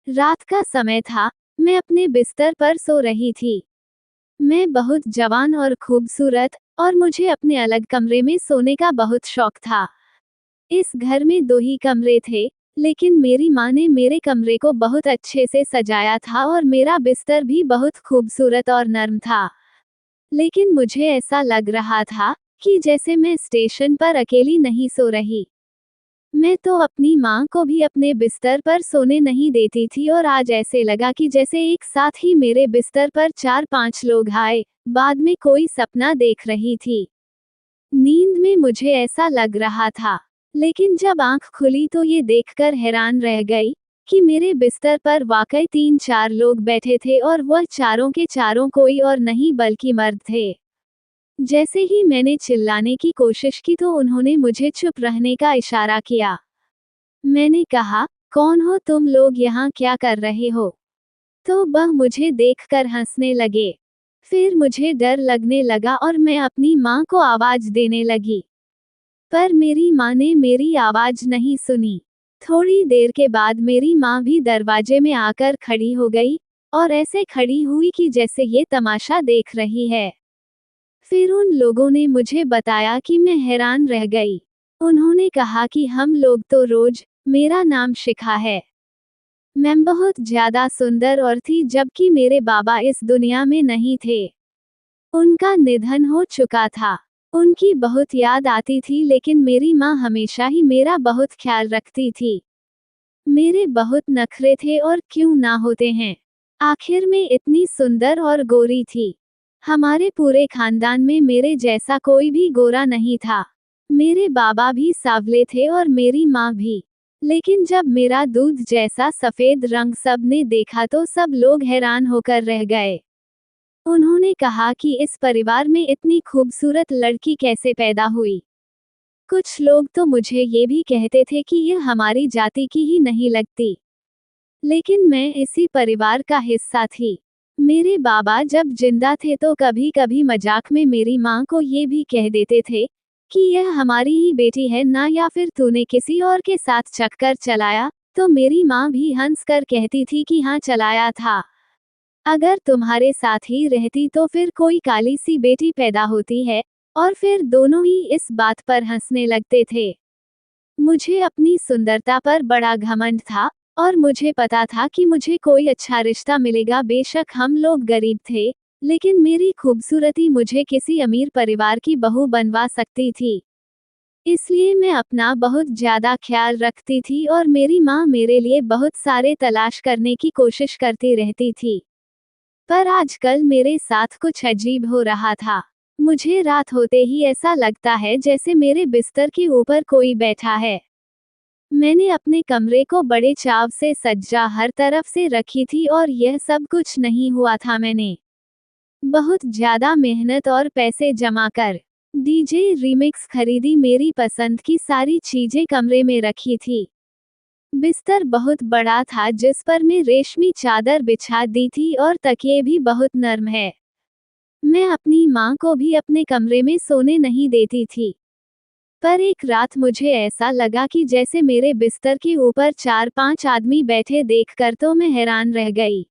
रात का समय था, मैं अपने बिस्तर पर सो रही थी। मैं बहुत जवान और खूबसूरत, और मुझे अपने अलग कमरे में सोने का बहुत शौक था। इस घर में 2 ही कमरे थे, लेकिन मेरी माँ ने मेरे कमरे को बहुत अच्छे से सजाया था और मेरा बिस्तर भी बहुत खूबसूरत और नर्म था। लेकिन मुझे ऐसा लग रहा था कि जैसे मैं स्टेशन पर अकेली नहीं सो रही। मैं तो अपनी माँ को भी अपने बिस्तर पर सोने नहीं देती थी और आज ऐसे लगा कि जैसे एक साथ ही मेरे बिस्तर पर 4-5 लोग आए। बाद में कोई सपना देख रही थी। नींद में मुझे ऐसा लग रहा था। लेकिन जब आंख खुली तो ये देखकर हैरान रह गई कि मेरे बिस्तर पर वाकई 3-4 लोग बैठे थे और वह चारों के चारों कोई और नहीं बल्कि मर्द थे। जैसे ही मैंने चिल्लाने की कोशिश की तो उन्होंने मुझे चुप रहने का इशारा किया। मैंने कहा, कौन हो तुम लोग, यहाँ क्या कर रहे हो? तो वह मुझे देखकर हंसने लगे। फिर मुझे डर लगने लगा और मैं अपनी माँ को आवाज देने लगी। पर मेरी माँ ने मेरी आवाज नहीं सुनी। थोड़ी देर के बाद मेरी माँ भी दरवाजे में आकर खड़ी हो गई, और ऐसे खड़ी हुई कि जैसे ये तमाशा देख रही है। फिर उन लोगों ने मुझे बताया कि मैं हैरान रह गई। उन्होंने कहा कि हम लोग तो रोज, मेरा नाम शिखा है। मैं बहुत ज्यादा सुंदर और थी जबकि मेरे बाबा इस दुनिया में नहीं थे। उनका निधन हो चुका था। उनकी बहुत याद आती थी लेकिन मेरी माँ हमेशा ही मेरा बहुत ख्याल रखती थी। मेरे बहुत नखरे थे और क्यों ना होते हैं। आखिर में इतनी सुंदर और गोरी थी। हमारे पूरे खानदान में मेरे जैसा कोई भी गोरा नहीं था। मेरे बाबा भी सांवले थे और मेरी माँ भी। लेकिन जब मेरा दूध जैसा सफेद रंग सबने देखा तो सब लोग हैरान होकर रह गए। उन्होंने कहा कि इस परिवार में इतनी खूबसूरत लड़की कैसे पैदा हुई। कुछ लोग तो मुझे ये भी कहते थे कि यह हमारी जाति की ही नहीं लगती। लेकिन मैं इसी परिवार का हिस्सा थी। मेरे बाबा जब जिंदा थे तो कभी कभी मजाक में मेरी माँ को ये भी कह देते थे कि यह हमारी ही बेटी है ना, या फिर तूने किसी और के साथ चक्कर चलाया। तो मेरी माँ भी हंस कर कहती थी कि हाँ, चलाया था। अगर तुम्हारे साथ ही रहती तो फिर कोई काली सी बेटी पैदा होती है। और फिर दोनों ही इस बात पर हंसने लगते थे। मुझे अपनी सुंदरता पर बड़ा घमंड था, और मुझे पता था कि मुझे कोई अच्छा रिश्ता मिलेगा। बेशक हम लोग गरीब थे, लेकिन मेरी खूबसूरती मुझे किसी अमीर परिवार की बहू बनवा सकती थी। इसलिए मैं अपना बहुत ज्यादा ख्याल रखती थी और मेरी माँ मेरे लिए बहुत सारे तलाश करने की कोशिश करती रहती थी। पर आजकल मेरे साथ कुछ अजीब हो रहा था। मुझे रात होते ही ऐसा लगता है जैसे मेरे बिस्तर के ऊपर कोई बैठा है। मैंने अपने कमरे को बड़े चाव से सज्जा हर तरफ से रखी थी और यह सब कुछ नहीं हुआ था। मैंने बहुत ज्यादा मेहनत और पैसे जमा कर डीजे रीमिक्स खरीदी, मेरी पसंद की सारी चीजें कमरे में रखी थी। बिस्तर बहुत बड़ा था जिस पर मैं रेशमी चादर बिछा दी थी और तकिए भी बहुत नर्म है। मैं अपनी माँ को भी अपने कमरे में सोने नहीं देती थी। पर एक रात मुझे ऐसा लगा कि जैसे मेरे बिस्तर के ऊपर 4-5 आदमी बैठे देखकर तो मैं हैरान रह गई।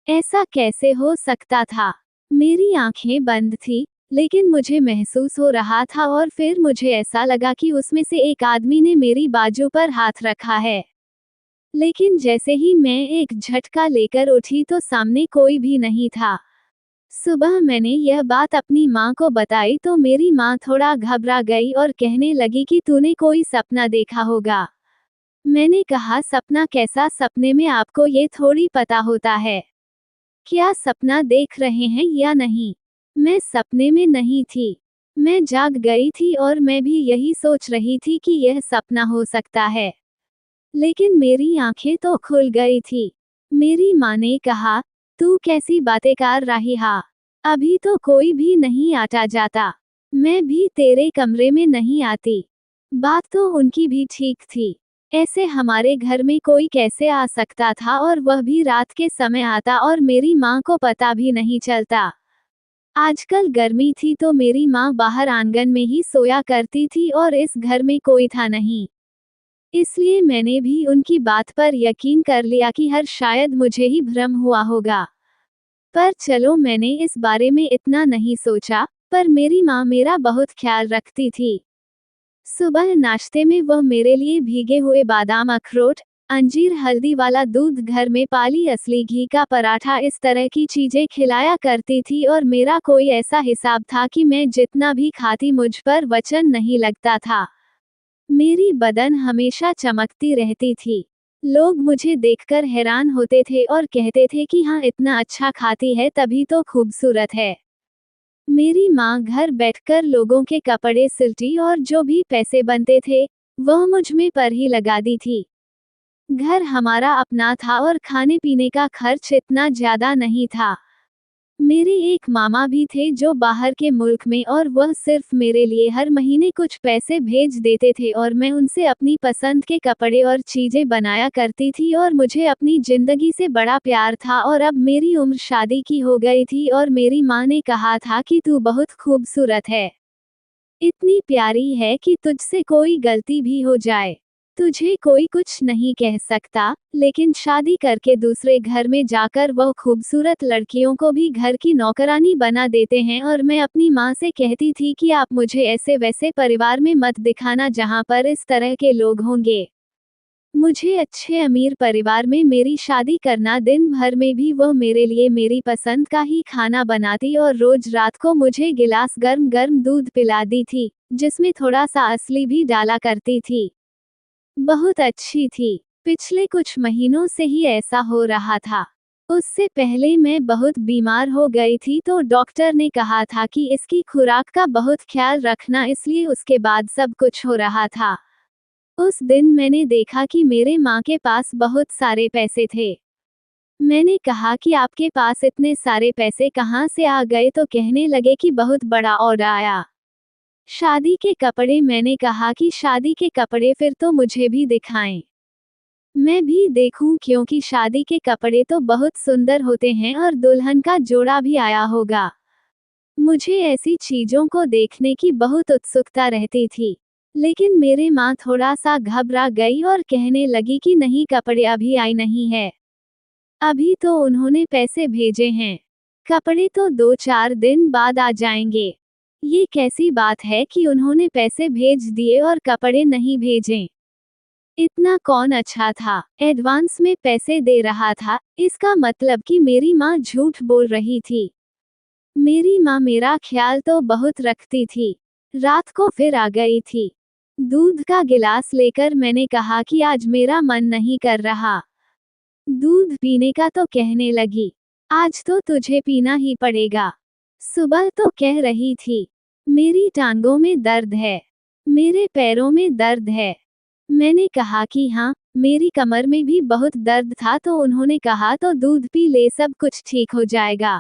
ऐसा कैसे हो सकता था? मेरी आंखें बंद थी, लेकिन मुझे महसूस हो रहा था और फिर मुझे ऐसा लगा कि उसमें से एक आदमी ने मेरी बाजू पर हाथ रखा है। लेकिन जैसे ही मैं एक झटका लेकर उठी तो सामने कोई भी नहीं था। सुबह मैंने यह बात अपनी माँ को बताई तो मेरी माँ थोड़ा घबरा गई और कहने लगी कि तूने कोई सपना देखा होगा। मैंने कहा, सपना कैसा? सपने में आपको ये थोड़ी पता होता है क्या सपना देख रहे हैं या नहीं। मैं सपने में नहीं थी। मैं जाग गई थी और मैं भी यही सोच रही थी कि यह सपना हो सकता है। लेकिन मेरी आंखें तो खुल गई थी। मेरी माँ ने कहा, तू कैसी बातें कर रही है? अभी तो कोई भी नहीं आता जाता। मैं भी तेरे कमरे में नहीं आती। बात तो उनकी भी ठीक थी। ऐसे हमारे घर में कोई कैसे आ सकता था, और वह भी रात के समय आता, और मेरी माँ को पता भी नहीं चलता। आजकल गर्मी थी तो मेरी माँ बाहर आंगन में ही सोया करती थी और इस घर में कोई था नहीं। इसलिए मैंने भी उनकी बात पर यकीन कर लिया कि शायद मुझे ही भ्रम हुआ होगा। पर चलो, मैंने इस बारे में इतना नहीं सोचा, पर मेरी माँ मेरा बहुत ख्याल रखती थी। सुबह नाश्ते में वह मेरे लिए भीगे हुए बादाम, अखरोट, अंजीर, हल्दी वाला दूध, घर में पाली असली घी का पराठा, इस तरह की चीजें खिलाया करती थी और मेरा कोई ऐसा हिसाब था कि मैं जितना भी खाती मुझ पर वचन नहीं लगता था। मेरी बदन हमेशा चमकती रहती थी। लोग मुझे देखकर हैरान होते थे और कहते थे कि हाँ, इतना अच्छा खाती है तभी तो खूबसूरत है। मेरी माँ घर बैठकर लोगों के कपड़े सिलती और जो भी पैसे बनते थे, वह मुझ में पर ही लगा दी थी। घर हमारा अपना था और खाने पीने का खर्च इतना ज्यादा नहीं था। मेरे एक मामा भी थे जो बाहर के मुल्क में, और वह सिर्फ मेरे लिए हर महीने कुछ पैसे भेज देते थे और मैं उनसे अपनी पसंद के कपड़े और चीजें बनाया करती थी और मुझे अपनी जिंदगी से बड़ा प्यार था। और अब मेरी उम्र शादी की हो गई थी और मेरी माँ ने कहा था कि तू बहुत खूबसूरत है, इतनी प्यारी है कि तुझसे कोई गलती भी हो जाए, तुझे कोई कुछ नहीं कह सकता। लेकिन शादी करके दूसरे घर में जाकर वह खूबसूरत लड़कियों को भी घर की नौकरानी बना देते हैं। और मैं अपनी माँ से कहती थी कि आप मुझे ऐसे वैसे परिवार में मत दिखाना जहाँ पर इस तरह के लोग होंगे। मुझे अच्छे अमीर परिवार में मेरी शादी करना। दिन भर में भी वह मेरे लिए मेरी पसंद का ही खाना बनाती और रोज रात को मुझे गिलास गर्म गर्म दूध पिलाती थी, जिसमें थोड़ा सा असली भी डाला करती थी। बहुत अच्छी थी। पिछले कुछ महीनों से ही ऐसा हो रहा था। उससे पहले मैं बहुत बीमार हो गई थी तो डॉक्टर ने कहा था कि इसकी खुराक का बहुत ख्याल रखना, इसलिए उसके बाद सब कुछ हो रहा था। उस दिन मैंने देखा कि मेरे माँ के पास बहुत सारे पैसे थे। मैंने कहा कि आपके पास इतने सारे पैसे कहाँ से आ गए, तो कहने लगे कि बहुत बड़ा ऑर्डर आया। शादी के कपड़े। मैंने कहा कि शादी के कपड़े, फिर तो मुझे भी दिखाएं, मैं भी देखूं, क्योंकि शादी के कपड़े तो बहुत सुंदर होते हैं और दुल्हन का जोड़ा भी आया होगा। मुझे ऐसी चीजों को देखने की बहुत उत्सुकता रहती थी। लेकिन मेरे माँ थोड़ा सा घबरा गई और कहने लगी कि नहीं, कपड़े अभी आए नहीं है, अभी तो उन्होंने पैसे भेजे हैं, कपड़े तो 2-4 दिन बाद आ जाएंगे। ये कैसी बात है कि उन्होंने पैसे भेज दिए और कपड़े नहीं भेजे? इतना कौन अच्छा था, एडवांस में पैसे दे रहा था, इसका मतलब कि मेरी माँ झूठ बोल रही थी। मेरी माँ मेरा ख्याल तो बहुत रखती थी। रात को फिर आ गई थी। दूध का गिलास लेकर मैंने कहा कि आज मेरा मन नहीं कर रहा दूध पीने का, तो कहने लगी, आज तो तुझे पीना ही पड़ेगा। सुबह तो कह रही थी, मेरी टांगों में दर्द है, मेरे पैरों में दर्द है। मैंने कहा कि हाँ, मेरी कमर में भी बहुत दर्द था, तो उन्होंने कहा तो दूध पी ले, सब कुछ ठीक हो जाएगा।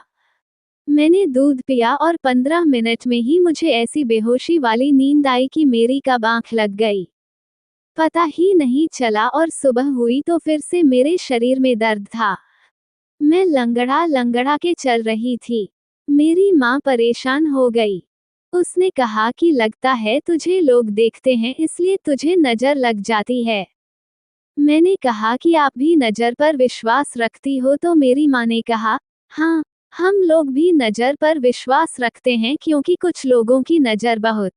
मैंने दूध पिया और 15 मिनट में ही मुझे ऐसी बेहोशी वाली नींद आई कि मेरी कब आंख लग गई, पता ही नहीं चला। और सुबह हुई तो फिर से मेरे शरीर में दर्द था। मैं लंगड़ा लंगड़ा के चल रही थी। मेरी माँ परेशान हो गई। उसने कहा कि लगता है तुझे लोग देखते हैं, इसलिए तुझे नजर लग जाती है। मैंने कहा कि आप भी नजर पर विश्वास रखती हो, तो मेरी माँ ने कहा, हाँ, हम लोग भी नजर पर विश्वास रखते हैं, क्योंकि कुछ लोगों की नजर बहुत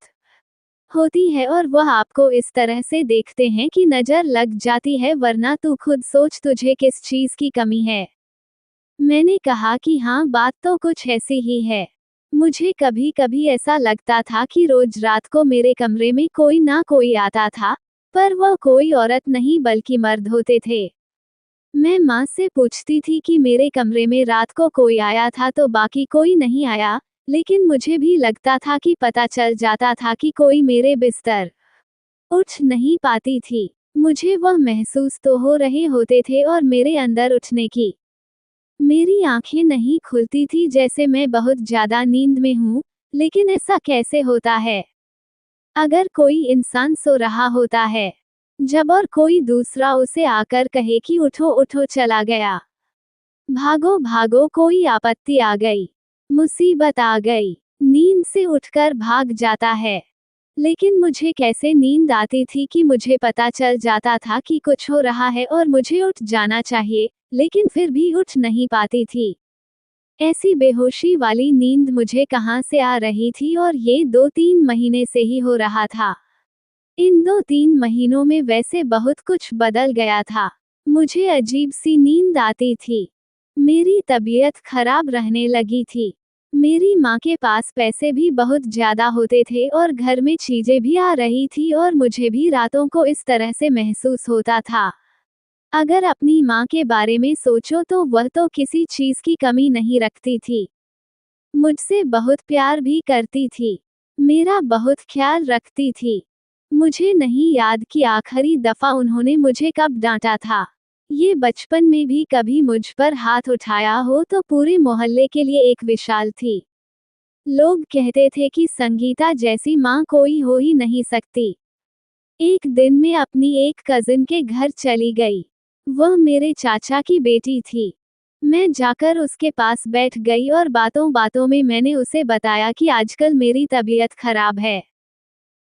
होती है और वह आपको इस तरह से देखते हैं कि नजर लग जाती है, वरना तू खुद सोच तुझे किस चीज की कमी है। मैंने कहा कि हाँ, बात तो कुछ ऐसी ही है। मुझे कभी कभी ऐसा लगता था कि रोज रात को मेरे कमरे में कोई ना कोई आता था, पर वह कोई औरत नहीं बल्कि मर्द होते थे। मैं माँ से पूछती थी कि मेरे कमरे में रात को कोई आया था तो बाकी कोई नहीं आया, लेकिन मुझे भी लगता था कि पता चल जाता था कि कोई मेरे बिस्तर उठ नहीं पाती थी। मुझे वह महसूस तो हो रहे होते थे और मेरे अंदर उठने की मेरी आंखें नहीं खुलती थी, जैसे मैं बहुत ज्यादा नींद में हूँ। लेकिन ऐसा कैसे होता है? अगर कोई इंसान सो रहा होता है जब, और कोई दूसरा उसे आकर कहे कि उठो उठो, चला गया, भागो भागो, कोई आपत्ति आ गई, मुसीबत आ गई, नींद से उठकर भाग जाता है। लेकिन मुझे कैसे नींद आती थी कि मुझे पता चल जाता था कि कुछ हो रहा है और मुझे उठ जाना चाहिए, लेकिन फिर भी उठ नहीं पाती थी। ऐसी बेहोशी वाली नींद मुझे कहाँ से आ रही थी और ये 2-3 महीने से ही हो रहा था। इन 2-3 महीनों में वैसे बहुत कुछ बदल गया था। मुझे अजीब सी नींद आती थी। मेरी तबीयत खराब रहने लगी थी। मेरी माँ के पास पैसे भी बहुत ज्यादा होते थे और घर में चीजें भी आ रही थी और मुझे भी रातों को इस तरह से महसूस होता था। अगर अपनी माँ के बारे में सोचो तो वह तो किसी चीज की कमी नहीं रखती थी। मुझसे बहुत प्यार भी करती थी। मेरा बहुत ख्याल रखती थी। मुझे नहीं याद कि आखिरी दफा उन्होंने मुझे कब डांटा था। ये बचपन में भी कभी मुझ पर हाथ उठाया हो तो पूरे मोहल्ले के लिए एक विशाल थी। लोग कहते थे कि संगीता जैसी माँ कोई हो ही नहीं सकती। एक दिन मैं अपनी एक कजिन के घर चली गई। वह मेरे चाचा की बेटी थी। मैं जाकर उसके पास बैठ गई और बातों बातों में मैंने उसे बताया कि आजकल मेरी तबीयत खराब है।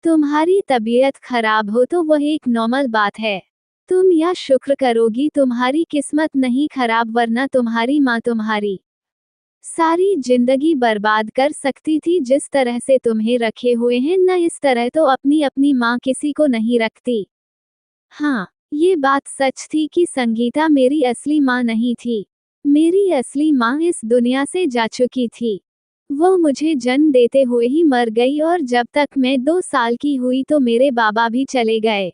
तुम्हारी तबीयत खराब हो तो वह एक नॉर्मल बात है। तुम या शुक्र करोगी तुम्हारी किस्मत नहीं खराब, वरना तुम्हारी माँ तुम्हारी सारी जिंदगी बर्बाद कर सकती थी। जिस तरह से तुम्हें रखे हुए हैं न, इस तरह तो अपनी अपनी माँ किसी को नहीं रखती। हाँ, ये बात सच थी कि संगीता मेरी असली माँ नहीं थी। मेरी असली माँ इस दुनिया से जा चुकी थी। वो मुझे जन्म देते हुए ही मर गई और जब तक मैं 2 साल की हुई तो मेरे बाबा भी चले गए।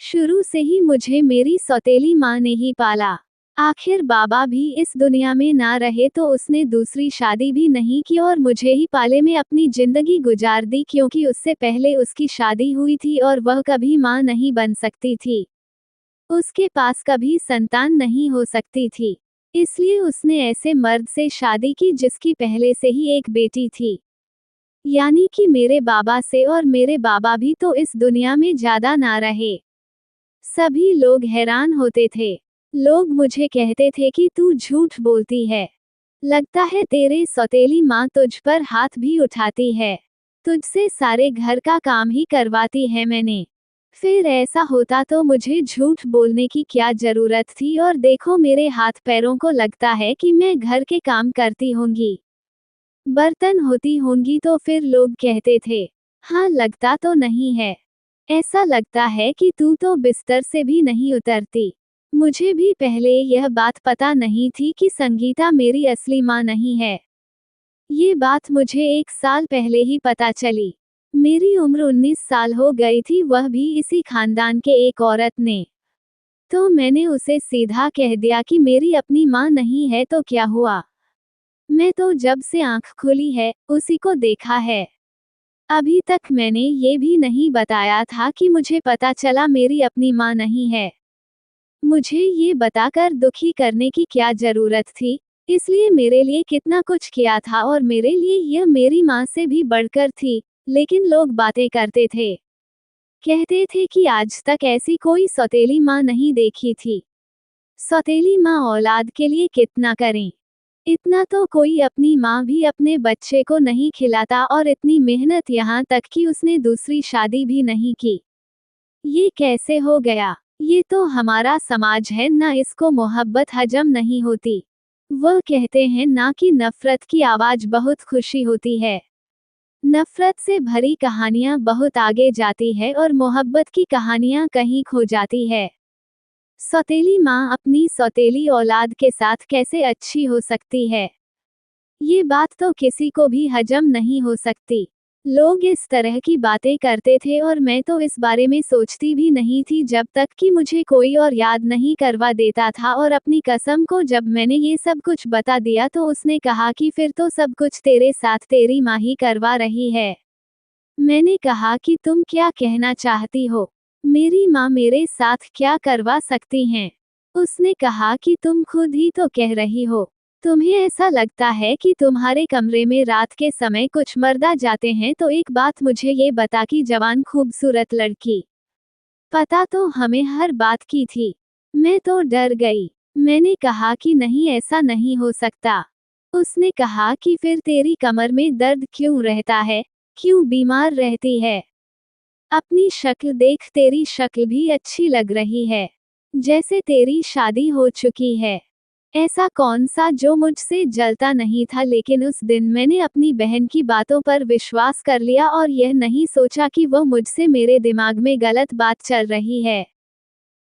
शुरू से ही मुझे मेरी सौतेली माँ ने ही पाला। आखिर बाबा भी इस दुनिया में ना रहे तो उसने दूसरी शादी भी नहीं की और मुझे ही पाले में अपनी जिंदगी गुजार दी, क्योंकि उससे पहले उसकी शादी हुई थी और वह कभी माँ नहीं बन सकती थी। उसके पास कभी संतान नहीं हो सकती थी। इसलिए उसने ऐसे मर्द से शादी की जिसकी पहले से ही एक बेटी थी। यानी कि मेरे बाबा से, और मेरे बाबा भी तो इस दुनिया में ज्यादा ना रहे। सभी लोग हैरान होते थे। लोग मुझे कहते थे कि तू झूठ बोलती है। लगता है तेरे सौतेली माँ तुझ पर हाथ भी उठाती है। तुझसे सारे घर का काम ही करवाती है। मैंने फिर ऐसा होता तो मुझे झूठ बोलने की क्या जरूरत थी, और देखो मेरे हाथ पैरों को लगता है कि मैं घर के काम करती होंगी, बर्तन होती होंगी। तो फिर लोग कहते थे, हाँ लगता तो नहीं है। ऐसा लगता है कि तू तो बिस्तर से भी नहीं उतरती। मुझे भी पहले यह बात पता नहीं थी कि संगीता मेरी असली माँ नहीं है। ये बात मुझे 1 साल पहले ही पता चली। मेरी उम्र 19 साल हो गई थी, वह भी इसी खानदान के एक औरत ने। तो मैंने उसे सीधा कह दिया कि मेरी अपनी माँ नहीं है तो क्या हुआ। मैं तो जब से आंख खुली है उसी को देखा है। अभी तक मैंने ये भी नहीं बताया था कि मुझे पता चला मेरी अपनी माँ नहीं है। मुझे ये बताकर दुखी करने की क्या जरूरत थी। इसलिए मेरे लिए कितना कुछ किया था और मेरे लिए यह मेरी माँ से भी बढ़कर थी। लेकिन लोग बातें करते थे, कहते थे कि आज तक ऐसी कोई सौतेली माँ नहीं देखी थी। सौतेली माँ औलाद के लिए कितना करें। इतना तो कोई अपनी माँ भी अपने बच्चे को नहीं खिलाता, और इतनी मेहनत यहाँ तक कि उसने दूसरी शादी भी नहीं की। ये कैसे हो गया। ये तो हमारा समाज है ना, इसको मोहब्बत हजम नहीं होती। वह कहते हैं ना कि नफरत की आवाज बहुत खुशी होती है। नफरत से भरी कहानियां बहुत आगे जाती है और मोहब्बत की कहानियां कहीं खो जाती है। सौतेली माँ अपनी सौतेली औलाद के साथ कैसे अच्छी हो सकती है, ये बात तो किसी को भी हजम नहीं हो सकती। लोग इस तरह की बातें करते थे और मैं तो इस बारे में सोचती भी नहीं थी जब तक कि मुझे कोई और याद नहीं करवा देता था। और अपनी कसम को जब मैंने ये सब कुछ बता दिया तो उसने कहा कि फिर तो सब कुछ तेरे साथ तेरी माँ ही करवा रही है। मैंने कहा कि तुम क्या कहना चाहती हो, मेरी माँ मेरे साथ क्या करवा सकती हैं। उसने कहा कि तुम खुद ही तो कह रही हो। तुम्हें ऐसा लगता है कि तुम्हारे कमरे में रात के समय कुछ मर्द आ जाते हैं, तो एक बात मुझे ये बता कि जवान खूबसूरत लड़की पता तो हमें हर बात की थी। मैं तो डर गई। मैंने कहा कि नहीं ऐसा नहीं हो सकता। उसने कहा कि फिर तेरी कमर में दर्द क्यों रहता है, क्यों बीमार रहती है। अपनी शक्ल देख, तेरी शक्ल भी अच्छी लग रही है, जैसे तेरी शादी हो चुकी है। ऐसा कौन सा जो मुझसे जलता नहीं था, लेकिन उस दिन मैंने अपनी बहन की बातों पर विश्वास कर लिया और यह नहीं सोचा कि वह मुझसे मेरे दिमाग में गलत बात चल रही है।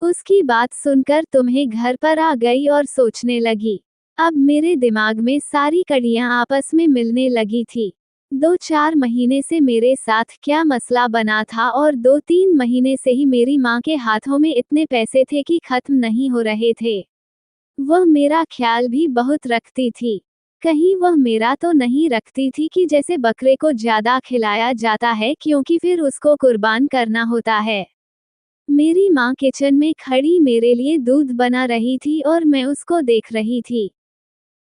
उसकी बात सुनकर तुम्हें घर पर आ गई और सोचने लगी। अब मेरे दिमाग में सारी कड़ियां आपस में मिलने लगी थी। 2-4 महीने से मेरे साथ क्या मसला बना था और 2-3 महीने से ही मेरी माँ के हाथों में इतने पैसे थे कि खत्म नहीं हो रहे थे। वह मेरा ख्याल भी बहुत रखती थी। कहीं वह मेरा तो नहीं रखती थी कि जैसे बकरे को ज्यादा खिलाया जाता है क्योंकि फिर उसको कुर्बान करना होता है। मेरी माँ किचन में खड़ी मेरे लिए दूध बना रही थी और मैं उसको देख रही थी।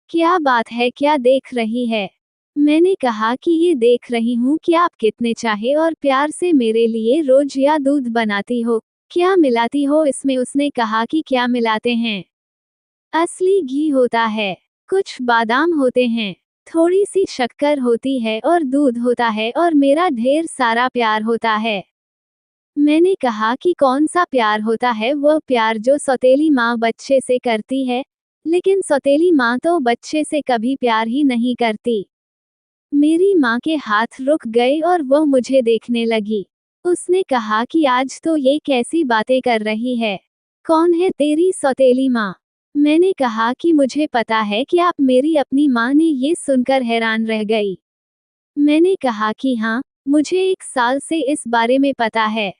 क्या बात है, क्या देख रही है? मैंने कहा कि ये देख रही हूँ कि आप कितने चाहे और प्यार से मेरे लिए रोज या दूध बनाती हो, क्या मिलाती हो इसमें? उसने कहा कि क्या मिलाते हैं? असली घी होता है, कुछ बादाम होते हैं, थोड़ी सी शक्कर होती है और दूध होता है और मेरा ढेर सारा प्यार होता है। मैंने कहा कि कौन सा प्यार होता है? वह प्यार जो सौतेली माँ बच्चे से करती है, लेकिन सौतेली माँ तो बच्चे से कभी प्यार ही नहीं करती। मेरी माँ के हाथ रुक गए और वह मुझे देखने लगी। उसने कहा कि आज तो ये कैसी बातें कर रही है? कौन है तेरी सौतेली माँ? मैंने कहा कि मुझे पता है कि आप मेरी अपनी माँ ने ये सुनकर हैरान रह गई। मैंने कहा कि हाँ, मुझे 1 साल से इस बारे में पता है।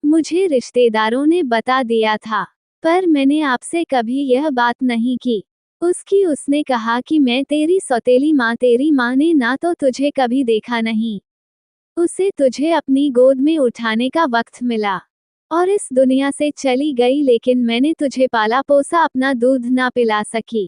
मुझे रिश्तेदारों ने बता दिया था, पर मैंने आपसे कभी यह बात नहीं की। उसने कहा कि मैं तेरी सौतेली माँ, तेरी माँ ने ना तो तुझे कभी देखा नहीं। उसे तुझे अपनी गोद में उठाने का वक्त मिला और इस दुनिया से चली गई, लेकिन मैंने तुझे पाला पोसा, अपना दूध ना पिला सकी,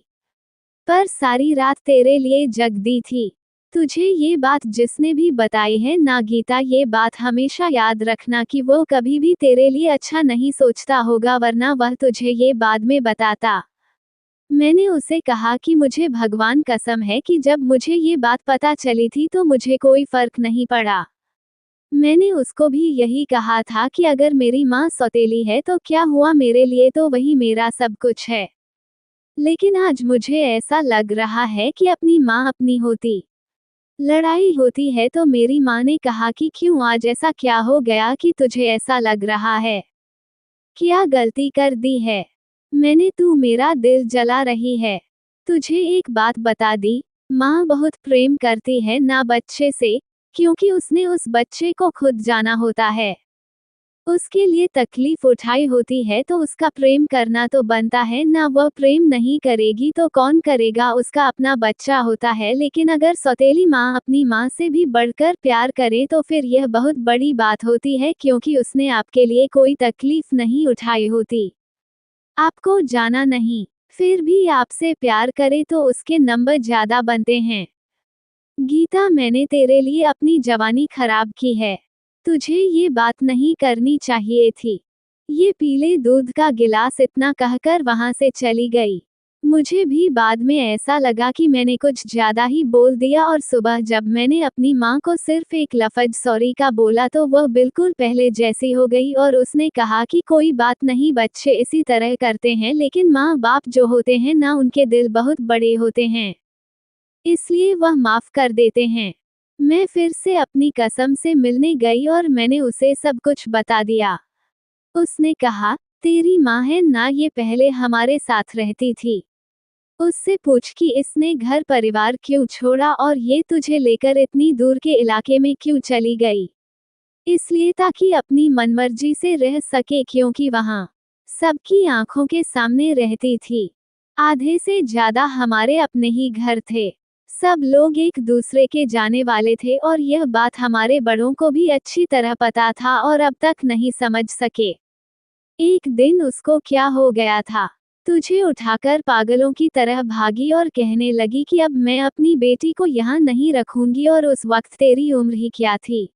पर सारी रात तेरे लिए जग दी थी। तुझे ये बात जिसने भी बताई है ना गीता, ये बात हमेशा याद रखना कि वो कभी भी तेरे लिए अच्छा नहीं सोचता होगा, वरना वह तुझे ये बाद में बताता। मैंने उसे कहा कि मुझे भगवान कसम है कि जब मुझे ये बात पता चली थी तो मुझे कोई फर्क नहीं पड़ा। मैंने उसको भी यही कहा था कि अगर मेरी माँ सौतेली है तो क्या हुआ, मेरे लिए तो वही मेरा सब कुछ है। लेकिन आज मुझे ऐसा लग रहा है कि अपनी माँ अपनी होती, लड़ाई होती है तो मेरी माँ ने कहा कि क्यों, आज ऐसा क्या हो गया कि तुझे ऐसा लग रहा है? क्या गलती कर दी है मैंने? तू मेरा दिल जला रही है। तुझे एक बात बता दी, माँ बहुत प्रेम करती है ना बच्चे से, क्योंकि उसने उस बच्चे को खुद जाना होता है, उसके लिए तकलीफ उठाई होती है, तो उसका प्रेम करना तो बनता है ना। वह प्रेम नहीं करेगी तो कौन करेगा? उसका अपना बच्चा होता है। लेकिन अगर सौतेली माँ अपनी माँ से भी बढ़कर प्यार करे तो फिर यह बहुत बड़ी बात होती है, क्योंकि उसने आपके लिए कोई तकलीफ नहीं उठाई होती, आपको जाना नहीं, फिर भी आपसे प्यार करे तो उसके नंबर ज्यादा बनते हैं। गीता, मैंने तेरे लिए अपनी जवानी खराब की है, तुझे ये बात नहीं करनी चाहिए थी। ये पीले दूध का गिलास इतना कहकर वहां से चली गई। मुझे भी बाद में ऐसा लगा कि मैंने कुछ ज्यादा ही बोल दिया और सुबह जब मैंने अपनी माँ को सिर्फ एक लफ्ज सॉरी का बोला तो वह बिल्कुल पहले जैसी हो गई और उसने कहा कि कोई बात नहीं, बच्चे इसी तरह करते हैं, लेकिन माँ बाप जो होते हैं ना, उनके दिल बहुत बड़े होते हैं, इसलिए वह माफ कर देते हैं। मैं फिर से अपनी कसम से मिलने गई और मैंने उसे सब कुछ बता दिया। उसने कहा, तेरी माँ है ना, ये पहले हमारे साथ रहती थी। उससे पूछ कि इसने घर परिवार क्यों छोड़ा और ये तुझे लेकर इतनी दूर के इलाके में क्यों चली गई? इसलिए ताकि अपनी मनमर्जी से रह सके, क्योंकि वहाँ सबकी आंखों के सामने रहती थी। आधे से ज्यादा हमारे अपने ही घर थे, सब लोग एक दूसरे के जाने वाले थे और यह बात हमारे बड़ों को भी अच्छी तरह पता था और अब तक नहीं समझ सके। एक दिन उसको क्या हो गया था, तुझे उठाकर पागलों की तरह भागी और कहने लगी कि अब मैं अपनी बेटी को यहाँ नहीं रखूंगी। और उस वक्त तेरी उम्र ही क्या थी?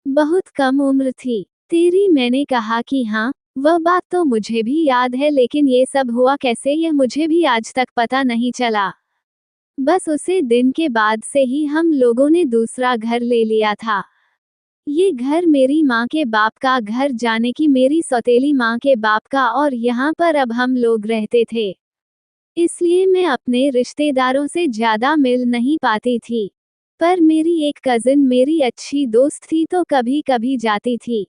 बहुत कम उम्र थी तेरी। मैंने कहा कि हाँ, वह बात तो मुझे भी याद है, लेकिन ये सब हुआ कैसे यह मुझे भी आज तक पता नहीं चला। बस उसे दिन के बाद से ही हम लोगों ने दूसरा घर ले लिया था। ये घर मेरी माँ के बाप का घर, जाने की मेरी सौतेली माँ के बाप का, और यहाँ पर अब हम लोग रहते थे। इसलिए मैं अपने रिश्तेदारों से ज्यादा मिल नहीं पाती थी। पर मेरी एक कजिन मेरी अच्छी दोस्त थी तो कभी कभी जाती थी।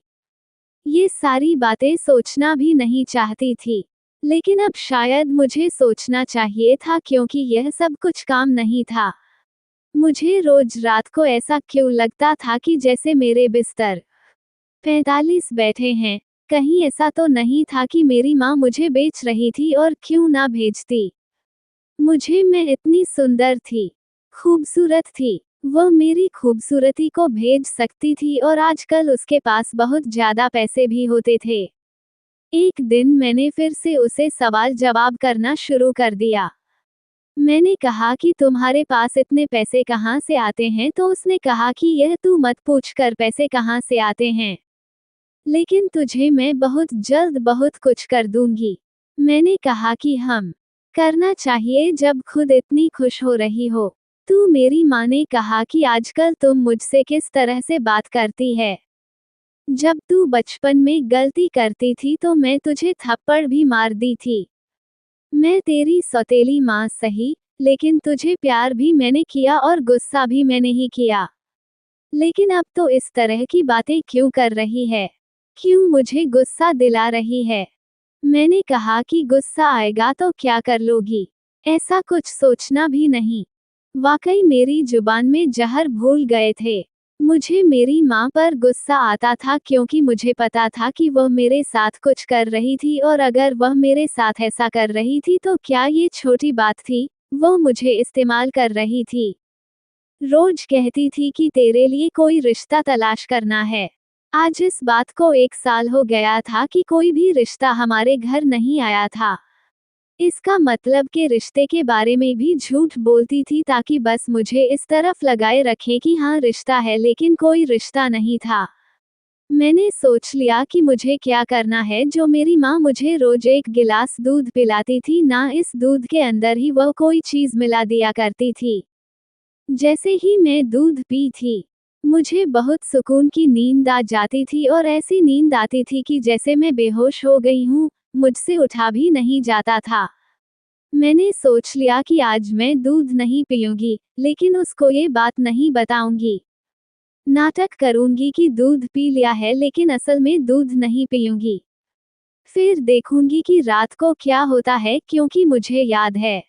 ये सारी बातें सोचना भी नहीं चाहती थी, लेकिन अब शायद मुझे सोचना चाहिए था क्योंकि यह सब कुछ काम नहीं था। मुझे रोज रात को ऐसा क्यों लगता था कि जैसे मेरे बिस्तर 45 बैठे हैं। कहीं ऐसा तो नहीं था कि मेरी माँ मुझे बेच रही थी, और क्यों ना भेजती। मैं इतनी सुंदर थी, खूबसूरत थी। वह मेरी खूबसूरती को भेज सकती थी और आजकल उसके पास बहुत ज्यादा पैसे भी होते थे। एक दिन मैंने फिर से उसे सवाल जवाब करना शुरू कर दिया। मैंने कहा कि तुम्हारे पास इतने पैसे कहाँ से आते हैं, तो उसने कहा कि यह तू मत पूछ कर पैसे कहाँ से आते हैं, लेकिन तुझे मैं बहुत जल्द बहुत कुछ कर दूंगी। मैंने कहा कि हम करना चाहिए जब खुद इतनी खुश हो रही हो। मेरी माँ ने कहा कि आजकल तुम मुझसे किस तरह से बात करती है। जब तू बचपन में गलती करती थी तो मैं तुझे थप्पड़ भी मार दी थी। मैं तेरी सौतेली माँ सही, लेकिन तुझे प्यार भी मैंने किया और गुस्सा भी मैंने ही किया। लेकिन अब तो इस तरह की बातें क्यों कर रही है? क्यों मुझे गुस्सा दिला रही है? मैंने कहा कि गुस्सा आएगा तो क्या कर लोगी? ऐसा कुछ सोचना भी नहीं। वाकई मेरी जुबान में जहर भूल गए थे। मुझे मेरी माँ पर गुस्सा आता था क्योंकि मुझे पता था कि वह मेरे साथ कुछ कर रही थी, और अगर वह मेरे साथ ऐसा कर रही थी तो क्या ये छोटी बात थी? वह मुझे इस्तेमाल कर रही थी। रोज कहती थी कि तेरे लिए कोई रिश्ता तलाश करना है। आज इस बात को 1 साल हो गया था कि कोई भी रिश्ता हमारे घर नहीं आया था। इसका मतलब के रिश्ते के बारे में भी झूठ बोलती थी ताकि बस मुझे इस तरफ लगाए रखे कि हाँ रिश्ता है, लेकिन कोई रिश्ता नहीं था। मैंने सोच लिया कि मुझे क्या करना है। जो मेरी माँ मुझे रोज 1 गिलास दूध पिलाती थी, ना इस दूध के अंदर ही वह कोई चीज मिला दिया करती थी। जैसे ही मैं दूध पी थी, मुझे बहुत सुकून की नींद आ जाती थी, और ऐसी नींद आती थी कि जैसे मैं बेहोश हो गई हूँ, मुझसे उठा भी नहीं जाता था। मैंने सोच लिया कि आज मैं दूध नहीं पीऊंगी, लेकिन उसको ये बात नहीं बताऊंगी। नाटक करूंगी कि दूध पी लिया है, लेकिन असल में दूध नहीं पीऊंगी। फिर देखूंगी कि रात को क्या होता है, क्योंकि मुझे याद है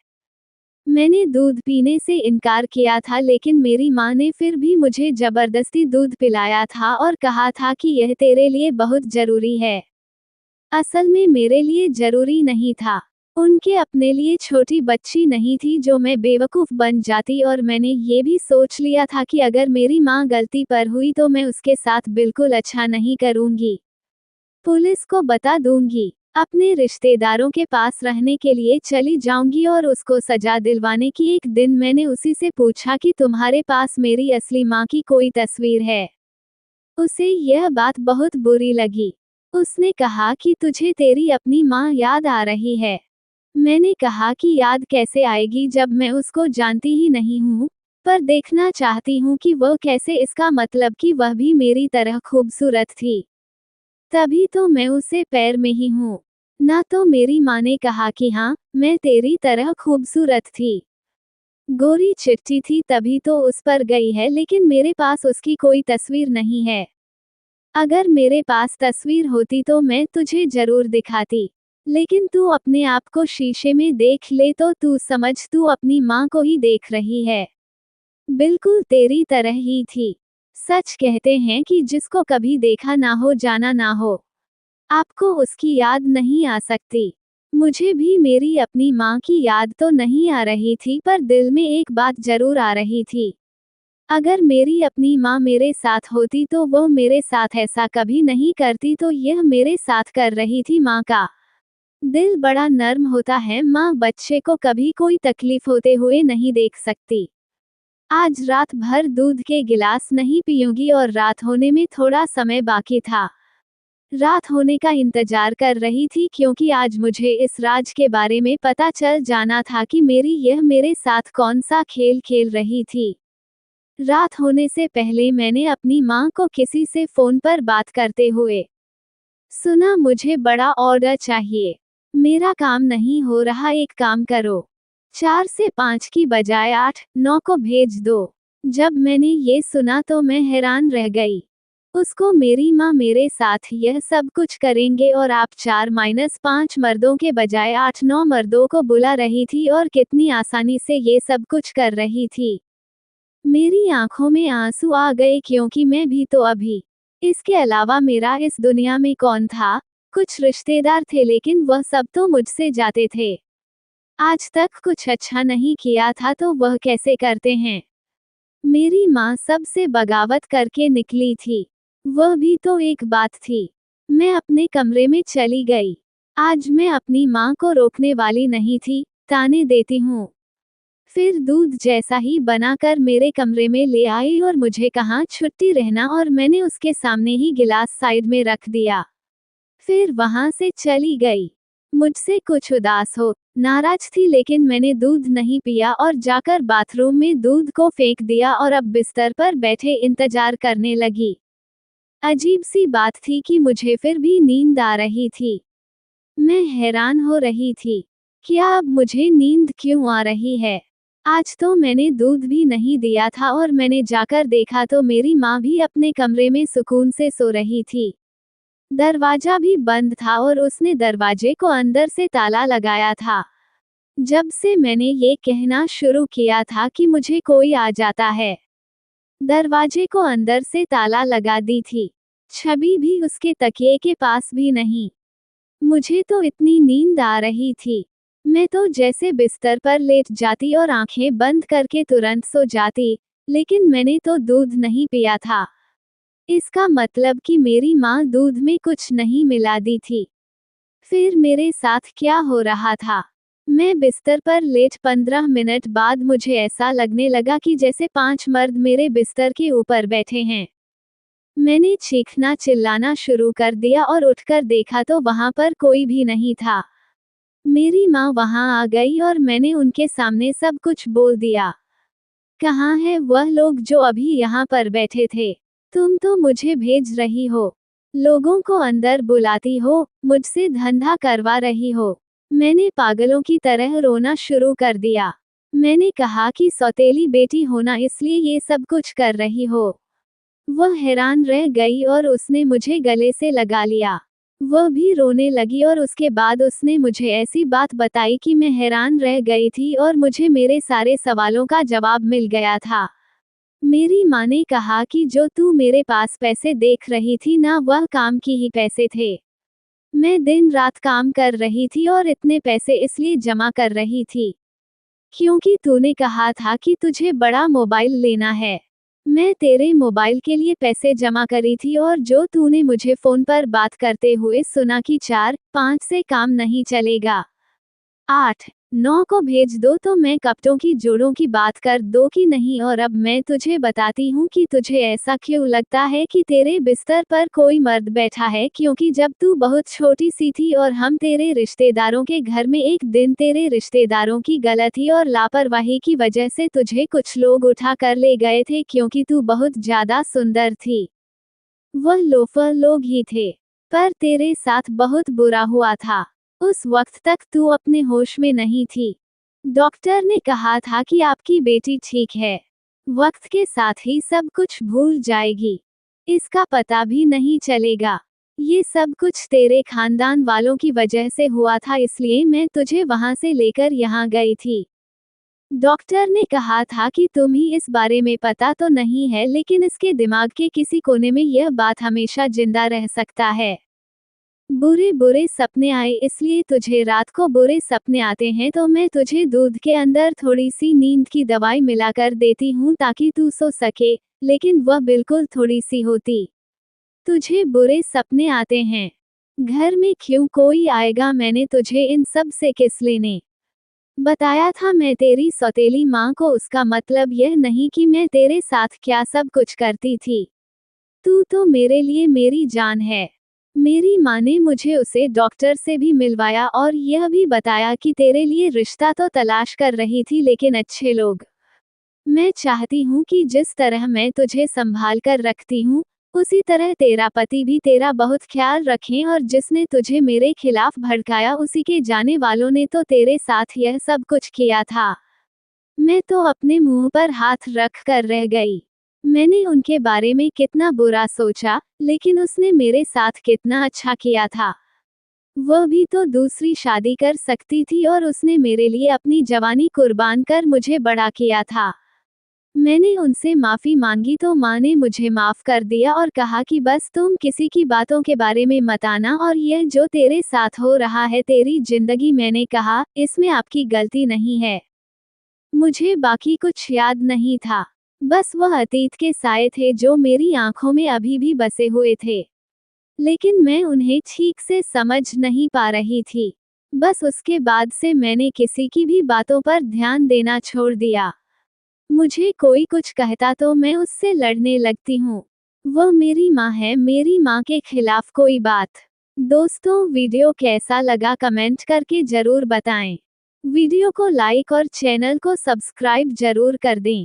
मैंने दूध पीने से इनकार किया था, लेकिन मेरी माँ ने फिर भी मुझे जबरदस्ती दूध पिलाया था और कहा था कि यह तेरे लिए बहुत जरूरी है। असल में मेरे लिए जरूरी नहीं था। उनके अपने लिए छोटी बच्ची नहीं थी जो मैं बेवकूफ बन जाती, और मैंने ये भी सोच लिया था कि अगर मेरी माँ गलती पर हुई तो मैं उसके साथ बिल्कुल अच्छा नहीं करूंगी। पुलिस को बता दूंगी। अपने रिश्तेदारों के पास रहने के लिए चली जाऊंगी और उसको सजा दिलवाने की। एक दिन मैंने उसी से पूछा कि तुम्हारे पास मेरी असली माँ की कोई तस्वीर है? उसे यह बात बहुत बुरी लगी। उसने कहा कि तुझे तेरी अपनी माँ याद आ रही है। मैंने कहा कि याद कैसे आएगी जब मैं उसको जानती ही नहीं हूँ, पर देखना चाहती हूँ कि वह कैसे, इसका मतलब कि वह भी मेरी तरह खूबसूरत थी। तभी तो मैं उसे पैर में ही हूँ। ना तो मेरी माँ ने कहा कि हाँ, मैं तेरी तरह खूबसूरत थी। गोरी चिट्ठी थी तभी तो उस पर गई है, लेकिन मेरे पास उसकी कोई तस्वीर नहीं है। अगर मेरे पास तस्वीर होती तो मैं तुझे जरूर दिखाती। लेकिन तू अपने आप को शीशे में देख ले तो तू समझ, तू अपनी माँ को ही देख रही है। बिल्कुल तेरी तरह ही थी। सच कहते हैं कि जिसको कभी देखा ना हो, जाना ना हो, आपको उसकी याद नहीं आ सकती। मुझे भी मेरी अपनी माँ की याद तो नहीं आ रही थी, पर दिल में एक बात जरूर आ रही थी। अगर मेरी अपनी माँ मेरे साथ होती तो वो मेरे साथ ऐसा कभी नहीं करती, तो यह मेरे साथ कर रही थी। माँ का दिल बड़ा नर्म होता है। माँ बच्चे को कभी कोई तकलीफ होते हुए नहीं देख सकती। आज रात भर दूध के गिलास नहीं पीऊंगी, और रात होने में थोड़ा समय बाकी था। रात होने का इंतजार कर रही थी क्योंकि आज मुझे इस राज के बारे में पता चल जाना था कि मेरी यह मेरे साथ कौन सा खेल खेल रही थी। रात होने से पहले मैंने अपनी माँ को किसी से फोन पर बात करते हुए सुना, मुझे बड़ा ऑर्डर चाहिए। मेरा काम नहीं हो रहा, एक काम करो, 4 से 5 की बजाय 8-9 को भेज दो। जब मैंने ये सुना तो मैं हैरान रह गई। उसको मेरी माँ मेरे साथ यह सब कुछ करेंगे और आप 4-5 मर्दों के बजाय 8-9 मर्दों को बुला रही थी और कितनी आसानी से ये सब कुछ कर रही थी। मेरी आंखों में आंसू आ गए क्योंकि मैं भी तो अभी। इसके अलावा मेरा इस दुनिया में कौन था? कुछ रिश्तेदार थे लेकिन वह सब तो मुझसे जाते थे। आज तक कुछ अच्छा नहीं किया था तो वह कैसे करते हैं? मेरी माँ सबसे बगावत करके निकली थी। वह भी तो एक बात थी। मैं अपने कमरे में चली गई। आज मैं अपनी माँ को रोकने वाली नहीं थी, ताने देती हूँ। फिर दूध जैसा ही बनाकर मेरे कमरे में ले आई और मुझे कहा छुट्टी रहना और मैंने उसके सामने ही गिलास साइड में रख दिया। फिर वहां से चली गई। मुझसे कुछ उदास हो, नाराज थी लेकिन मैंने दूध नहीं पिया और जाकर बाथरूम में दूध को फेंक दिया और अब बिस्तर पर बैठे इंतजार करने लगी। अजीब सी बात थी कि मुझे फिर भी नींद आ रही थी। मैं हैरान हो रही थी, क्या अब मुझे नींद क्यों आ रही है? आज तो मैंने दूध भी नहीं दिया था और मैंने जाकर देखा तो मेरी माँ भी अपने कमरे में सुकून से सो रही थी। दरवाजा भी बंद था और उसने दरवाजे को अंदर से ताला लगाया था। जब से मैंने ये कहना शुरू किया था कि मुझे कोई आ जाता है, दरवाजे को अंदर से ताला लगा दी थी। छवि भी उसके तकिए के पास भी नहीं। मुझे तो इतनी नींद आ रही थी, मैं तो जैसे बिस्तर पर लेट जाती और आंखें बंद करके तुरंत सो जाती, लेकिन मैंने तो दूध नहीं पिया था। इसका मतलब कि मेरी माँ दूध में कुछ नहीं मिला दी थी। फिर मेरे साथ क्या हो रहा था? मैं बिस्तर पर लेट 15 मिनट बाद मुझे ऐसा लगने लगा कि जैसे 5 मर्द मेरे बिस्तर के ऊपर बैठे हैं। मैंने चीखना चिल्लाना शुरू कर दिया और उठकर देखा तो वहां पर कोई भी नहीं था। मेरी माँ वहां आ गई और मैंने उनके सामने सब कुछ बोल दिया। कहाँ है वह लोग जो अभी यहाँ पर बैठे थे? तुम तो मुझे भेज रही हो, लोगों को अंदर बुलाती हो, मुझसे धंधा करवा रही हो। मैंने पागलों की तरह रोना शुरू कर दिया। मैंने कहा कि सौतेली बेटी होना इसलिए ये सब कुछ कर रही हो। वह हैरान रह गई और उसने मुझे गले से लगा लिया। वह भी रोने लगी और उसके बाद उसने मुझे ऐसी बात बताई कि मैं हैरान रह गई थी और मुझे मेरे सारे सवालों का जवाब मिल गया था। मेरी माँ ने कहा कि जो तू मेरे पास पैसे देख रही थी ना, वह काम की ही पैसे थे। मैं दिन रात काम कर रही थी और इतने पैसे इसलिए जमा कर रही थी क्योंकि तूने कहा था कि तुझे बड़ा मोबाइल लेना है। मैं तेरे मोबाइल के लिए पैसे जमा करी थी और जो तूने मुझे फोन पर बात करते हुए सुना कि 4-5 से काम नहीं चलेगा, 8-9 को भेज दो, तो मैं कपड़ों की जोड़ों की बात कर दो कि नहीं। और अब मैं तुझे बताती हूँ कि तुझे ऐसा क्यों लगता है कि तेरे बिस्तर पर कोई मर्द बैठा है, क्योंकि जब तू बहुत छोटी सी थी और हम तेरे रिश्तेदारों के घर में, एक दिन तेरे रिश्तेदारों की गलती और लापरवाही की वजह से तुझे कुछ लोग उठा कर ले गए थे क्योंकि तू बहुत ज्यादा सुंदर थी। वह लोफर लोग ही थे, पर तेरे साथ बहुत बुरा हुआ था। उस वक्त तक तू अपने होश में नहीं थी। डॉक्टर ने कहा था कि आपकी बेटी ठीक है, वक्त के साथ ही सब कुछ भूल जाएगी, इसका पता भी नहीं चलेगा। ये सब कुछ तेरे खानदान वालों की वजह से हुआ था, इसलिए मैं तुझे वहां से लेकर यहाँ गई थी। डॉक्टर ने कहा था कि तुम्हें इस बारे में पता तो नहीं है, लेकिन इसके दिमाग के किसी कोने में यह बात हमेशा जिंदा रह सकता है। बुरे बुरे सपने आए इसलिए तुझे रात को बुरे सपने आते हैं, तो मैं तुझे दूध के अंदर थोड़ी सी नींद की दवाई मिलाकर देती हूँ ताकि तू सो सके, लेकिन वह बिल्कुल थोड़ी सी होती। तुझे बुरे सपने आते हैं, घर में क्यों कोई आएगा? मैंने तुझे इन सब से किस लेने बताया था? मैं तेरी सौतेली माँ को। उसका मतलब यह नहीं कि मैं तेरे साथ क्या सब कुछ करती थी। तू तो मेरे लिए मेरी जान है। मेरी माँ ने मुझे उसे डॉक्टर से भी मिलवाया और यह भी बताया कि तेरे लिए रिश्ता तो तलाश कर रही थी, लेकिन अच्छे लोग मैं चाहती हूँ कि जिस तरह मैं तुझे संभाल कर रखती हूँ, उसी तरह तेरा पति भी तेरा बहुत ख्याल रखें, और जिसने तुझे मेरे खिलाफ भड़काया उसी के जाने वालों ने तो तेरे साथ यह सब कुछ किया था। मैं तो अपने मुंह पर हाथ रख कर रह गई। मैंने उनके बारे में कितना बुरा सोचा, लेकिन उसने मेरे साथ कितना अच्छा किया था। वह भी तो दूसरी शादी कर सकती थी, और उसने मेरे लिए अपनी जवानी कुर्बान कर मुझे बड़ा किया था। मैंने उनसे माफी मांगी तो माँ ने मुझे माफ कर दिया और कहा कि बस तुम किसी की बातों के बारे में मत आना, और यह जो तेरे साथ हो रहा है तेरी जिंदगी। मैंने कहा, इसमें आपकी गलती नहीं है। मुझे बाकी कुछ याद नहीं था। बस वह अतीत के साए थे जो मेरी आंखों में अभी भी बसे हुए थे। लेकिन मैं उन्हें ठीक से समझ नहीं पा रही थी। बस उसके बाद से मैंने किसी की भी बातों पर ध्यान देना छोड़ दिया। मुझे कोई कुछ कहता तो मैं उससे लड़ने लगती हूँ। वह मेरी माँ है, मेरी माँ के खिलाफ कोई बात। दोस्तों, वीडियो कैसा लगा कमेंट करके जरूर बताएं। वीडियो को लाइक और चैनल को सब्सक्राइब जरूर कर दें।